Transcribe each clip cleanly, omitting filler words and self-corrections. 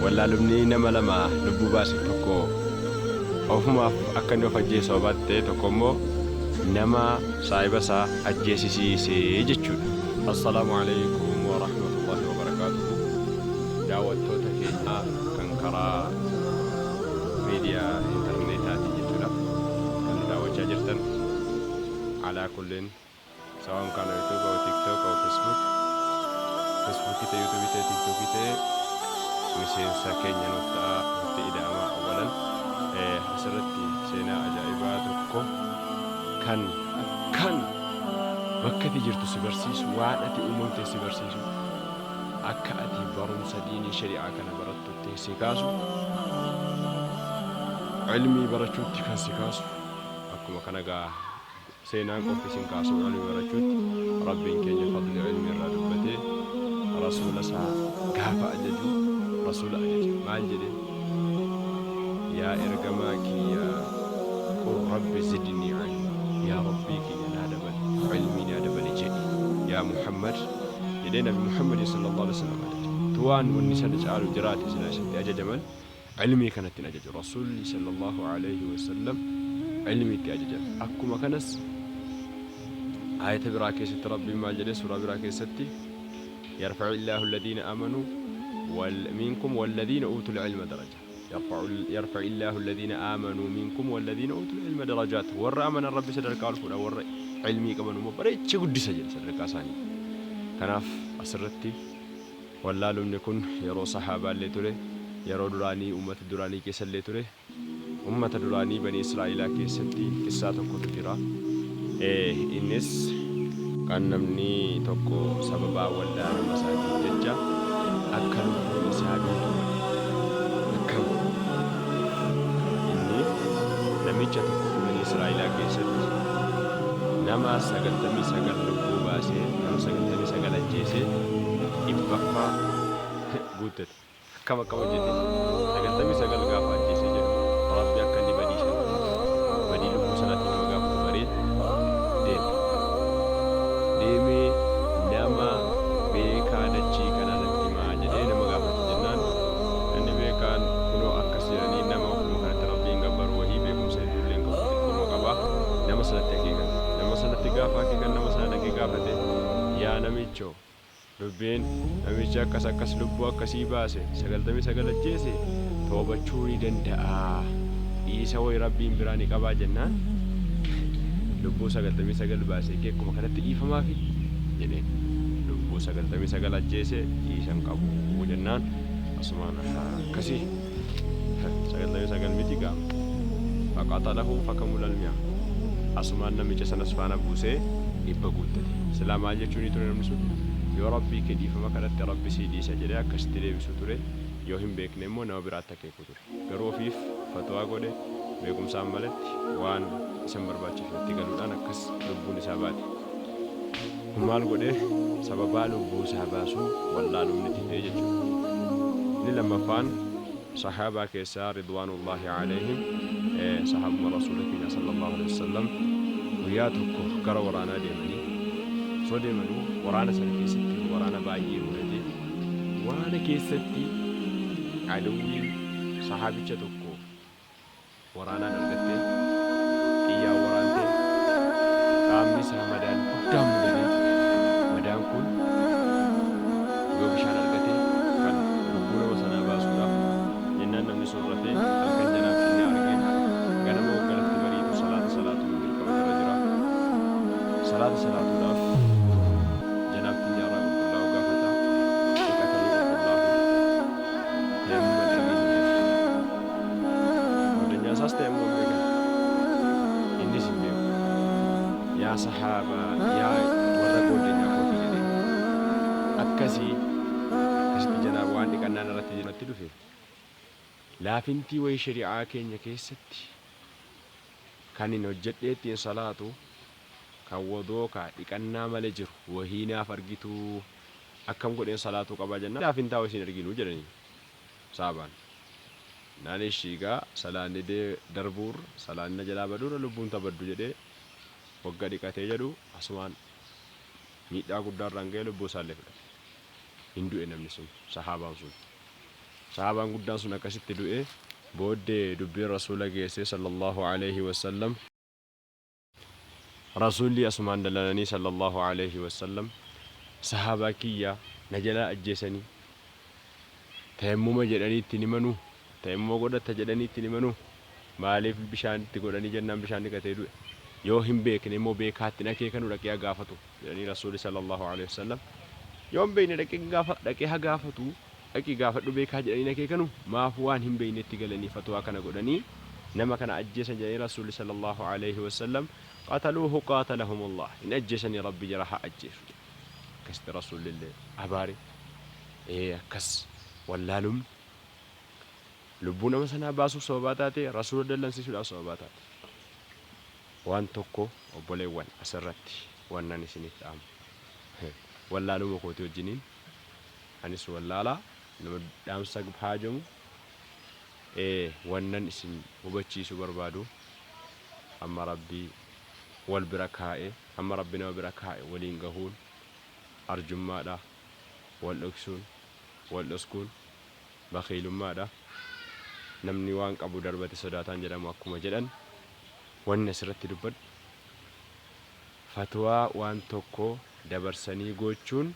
wallaalumni nama lama lubbuu baase tokko ofumaaf akka inni of ajjeessu hubatte tokko immoo nama saahiba isaa ajjeesisiisee jechuudha. Assalaamu alaykum wa rahmatullahi wa barakaatuhu. Daawwattoota keenya kan karaa miidiyaa intarneetaatiin jechuudha kan daawwachaa jirtan alaa kulleen sawaan kana YouTube au TikTok au Facebook kita YouTube kita TikTok kita miseensa keenya nuuf ta'a nutti ida'amaa awwalan asirratti seenaa ajaa'ibaa tokko kan bakka ati jirtu si barsiisu waan ati uumamte si barsiisu akka ati barumsa diinii shari'aa kana barattutti si kaasu ilmii barachuutti kan si kaasu akkuma kana gaa seenaan qofti sin kaasu ilmii barachuutti rabbiin keenya fadli ilmii irraa dubbatee rasuula isaa gaafa ajaju rasuula ajaju maal jedhe yaa ergamaa kiyya qul rabbi zidni ilma yaa rabbii kiyya naa dabali ilmii naa dabali jedhi yaa Muhammad jedhee nabi Muhammad sallallahu alaihi wasallam ajaje tuwaan wanni sana caalu jiraate sila isatti ajajaman ilmii kanatti ajaju rasuulli sallallahu alaihi wasallam ilmii itti ajajan akkuma kanas ayata biraa keessatti rabbiin maal jedhe suuraa biraa keessatti يرفع الله الذين آمنوا منكم والذين أوتوا العلم درجة يرفع الله الذين آمنوا منكم والذين أوتوا العلم درجات ورا من الرب سدر كالفولا ورا علمي كمان مبرئ تشقد سجل سدر كاساني كناف أسرتي ولا لم نكن يرو صحابة اللي تره يرو دراني أمة دراني كيس اللي تره أمة دراني بني إسرائيل كيستي كساتهم كتجرا إنس kan namni tokko sababa waldaa nama isaatiin jecha akka lubbuun isaa duutu akka inni namicha tokko bani Israa'ilaa keessatti nama 99 lubbuu baasee nama 99 ajjeesee dhibbaffaa guutate akkama qaba jette 99 gaafa ajjeesee jedhu rabbi akka inni badii lubbuu sanatti nama gaafa bareed deemee nama beekaa dachii kanarratti maa jedhee nama gaafate jennaan inni beekaan kunoo akkas jedhanii nama ofuma kanatti rabbiin gabbaru wahii beekumsa illeen qabu xiqqoo qaba nama sanatti akeekan nama sanatti gaafa akeekan nama sana dhaqee gaafate yaa namichoo dubbiin namicha akkas lubbuu akkasii baase 99 ajjeese toobachuu ni danda'a isa wayi rabbiin biraa ni qabaa jennaan lubbuu 99 baasee akkuma kanatti dhiifamaafi jedheen lubbuu 99 ajjeese dhiisan qabu jennaan asumaan akkasii 99 miti gaama faqaxalahu fakamulal mi'a asumaan namicha sanas faana buusee dhibba guuttate silaa maal jechuun ture namni sun yoo rabbii kee dhiifama kanatti rabbi sii dhiisa jedhee akkasitti deebisu ture yoo hin beekne immoo nama biraatti akeeku ture garuu ofiif fatwaa godhe beekumsaan malatti waan isan barbaachisu itti galuudhaan akkas lubbuun isaa baate maal godhe sababaa lubbuu isaa baasuu wallaalumni ta'ee jechuudha. Inni lammaffaan sahaabaa keessaa ridwaanullaahi alayhim sahaabuma rasuula keenya sallallahu alaihi wasallam guyyaa tokko gara waraanaa deemanii soo deemanuu waraana sana keessatti waraana baay'ee mudate waraana keessatti aduwwiin sahaabicha tokko waraanaan argattee xiyyaa waraantee qaamni isaa madaan guddaan mudate madaan kun yoo bishaan argate kan lubbuu nama sanaa baasuudhaaf jennaan namni sun rafee halkan janaaf inni argee ganama waggalatti bariitu salaatu dirqama jira salaatuudhaaf janaaf xiyyaarraa qulqullaa'uu gaafata dhiqatanii qulqullaa'u deemuma dhageenya isaas ta'e immoo beekan innis hin beeku yaa sahaabaa yaa warra gooddeenyaa kootii jedhee akkasitti janaaf waan dhiqannaan irratti dhufe laafintii wayii shari'aa keenya keessatti kan hin hojjedheettiin salaatu kan wodookaa dhiqannaa malee jiru wahii naaf argituu akkam godheen salaatuu qabaa jennaan laafintaa wayii isin arginuu jedhanii saabaan naan ishiigaa salaanni darbuur salaanni jalaa baduura lubbuun tabaddu jedhee wagga dhiqatee jedhu asumaan miidhaa guddaarraan ga'ee lubbuu isaallee fudhate hin du'e namni sun sahaabaan sun sahabaan guddaan sun akkasitti du'e booddee dubbiin rasuula geesse sallallahu alaihi wasallam rasuulli asumaan dalalanii sallallahu alaihi wasallam sahabaa kiyya na jalaa ajjeesanii tayammuma jedhanii ittiin himanuu tayammuma godhata jedhanii ittiin himanuu maaliif bishaan itti godhanii jennaan bishaan dhiqatee du'e yoo hin beekne immoo beekaatti akeekanu dhaqee gaafatu jedhanii rasuulli sallallahu alaihi wasallam yoo hin beekne dhaqee gaafatu dhaqii gaafadhu beekaa jedhanii akeekanu maaf waan hin beeknetti galanii fatwaa kana godhanii nama kana ajjeesan jedhanii rasuulli sallallahu alaihi wasallam qataluuhu qaatalahumullah in ajjeesanii rabbi jara haa ajjeesu كست رسول الله أباري كس واللالم لبونا مثلا باسو صوباتاتي رسول الله نسيسو لا صوباتات وان توكو وبولي وان أسرتي وان نسيني تام واللالم وكوتي الجنين أنيس واللالا نم دام سقب حاجم وان نسين وبتشي سوبربادو أما ربي والبركاء أما ربنا وبركاء ولينجهون أرجمادا والأكسون والأسكون بخيل مادا نمني وانك أبو دربة صداتان جدا ماكوما جدا والنسرة تدبد فتوى وان توكو دبرساني قوچون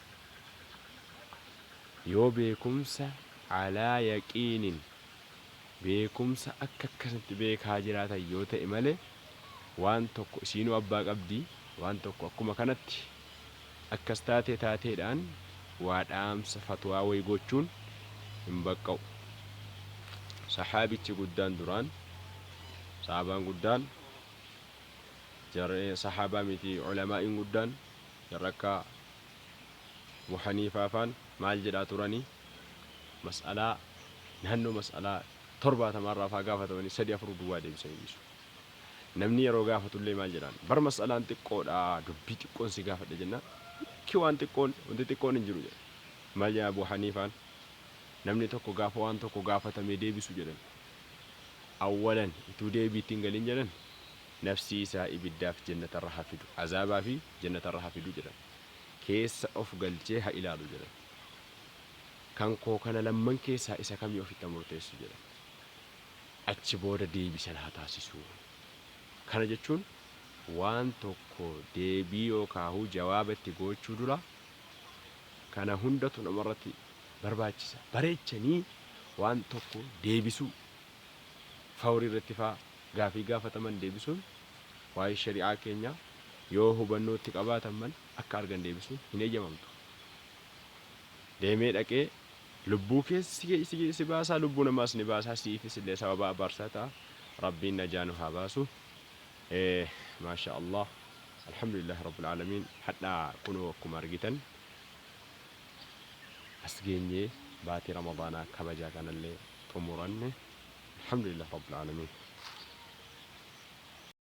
يو بيكمسا على يقين بيكمسا أكاكسنت بيك هاجراتا يوتا إمالي وان توكو سينو أباك أبدي وان توكو أكوما كانت أكستاتي تاتيدان وادامس فتوى ويغوچون مبقو صحابي قدان دران صحابان قدان جر صحابة ميتي علماء قدان جركا وحنيفة فان مال جدا تراني مسألة نهنو مسألة تربة مرة فاقافة وني سدي أفرو دوادي بسيبسو نمني يرو قافة اللي مال جدان بر مسألة انت قول دبي تقون سي قافة جنة كيو انت قول وانت تقون انجرو جدا مال جدا أبو حنيفان نمني توكو قافة وان توكو قافة تميدي بسو جدان أولا تودي بيتنجلين جدان نفسي سائب الداف جنة الرحافد عذابا في جنة الرحافد جدان كيس أفقل جيها إلى جدان كان كوكنا لمن كيسا إسا كم يوفي تمرتيس جدان أتشبور دي بسنها تاسسو كان جتشون وان توكو دي بيو كاهو جوابتي قوچو دولا كان هندتو نمرتي برباچسا بريچني وان توكو دي بسو فوري الاتفاق غافي غافة من دي بسون واي الشريعة كينيا يوهو بنو تقباتا من أكارغن دي بسون هنا جمامتو ديميد أكي لبو كيس سباسا لبو نماس نباسا سيفي سلي سوابا بارساتا ربي نجانوها باسو ما شاء الله الحمد لله رب العالمين حتى كنوا كمارجيتن أسجيني باتي رمضان كبجا كان اللي تمرني الحمد لله رب العالمين.